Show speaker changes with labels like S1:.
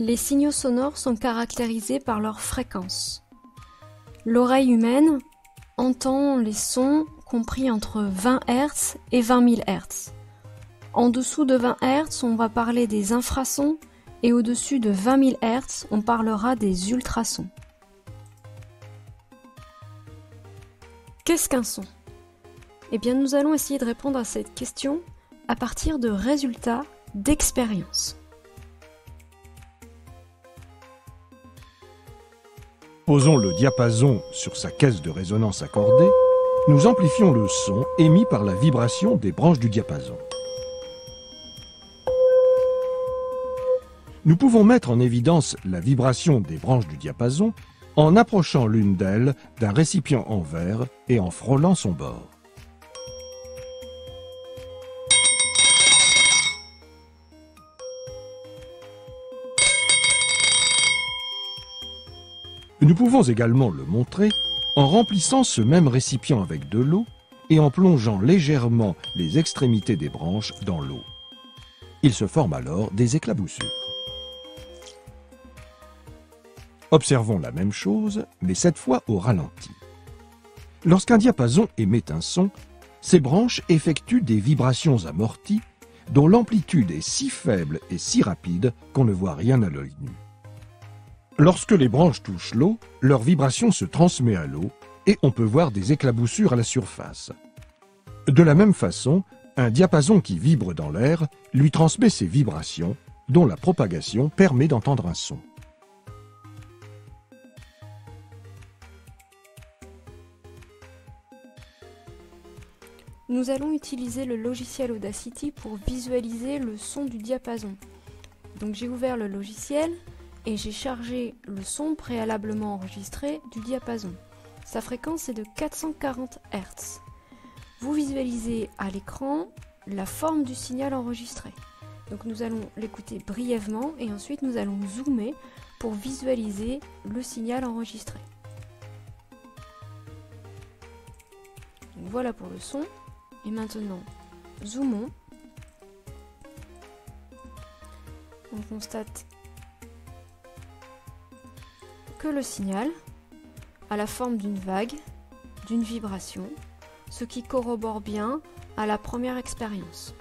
S1: Les signaux sonores sont caractérisés par leur fréquence. L'oreille humaine entend les sons compris entre 20 Hz et 20 000 Hz. En dessous de 20 Hz, on va parler des infrasons et au-dessus de 20 000 Hz, on parlera des ultrasons. Qu'est-ce qu'un son? Eh bien, nous allons essayer de répondre à cette question à partir de résultats d'expérience.
S2: Posons le diapason sur sa caisse de résonance accordée, nous amplifions le son émis par la vibration des branches du diapason. Nous pouvons mettre en évidence la vibration des branches du diapason en approchant l'une d'elles d'un récipient en verre et en frôlant son bord. Nous pouvons également le montrer en remplissant ce même récipient avec de l'eau et en plongeant légèrement les extrémités des branches dans l'eau. Il se forme alors des éclaboussures. Observons la même chose, mais cette fois au ralenti. Lorsqu'un diapason émet un son, ces branches effectuent des vibrations amorties dont l'amplitude est si faible et si rapide qu'on ne voit rien à l'œil nu. Lorsque les branches touchent l'eau, leur vibration se transmet à l'eau et on peut voir des éclaboussures à la surface. De la même façon, un diapason qui vibre dans l'air lui transmet ses vibrations, dont la propagation permet d'entendre un son.
S1: Nous allons utiliser le logiciel Audacity pour visualiser le son du diapason. Donc j'ai ouvert le logiciel et j'ai chargé le son préalablement enregistré du diapason. Sa fréquence est de 440 Hz. Vous visualisez à l'écran la forme du signal enregistré. Donc nous allons l'écouter brièvement et ensuite nous allons zoomer pour visualiser le signal enregistré. Donc voilà pour le son. Et maintenant, zoomons. On constate que le signal a la forme d'une vague, d'une vibration, ce qui corrobore bien à la première expérience.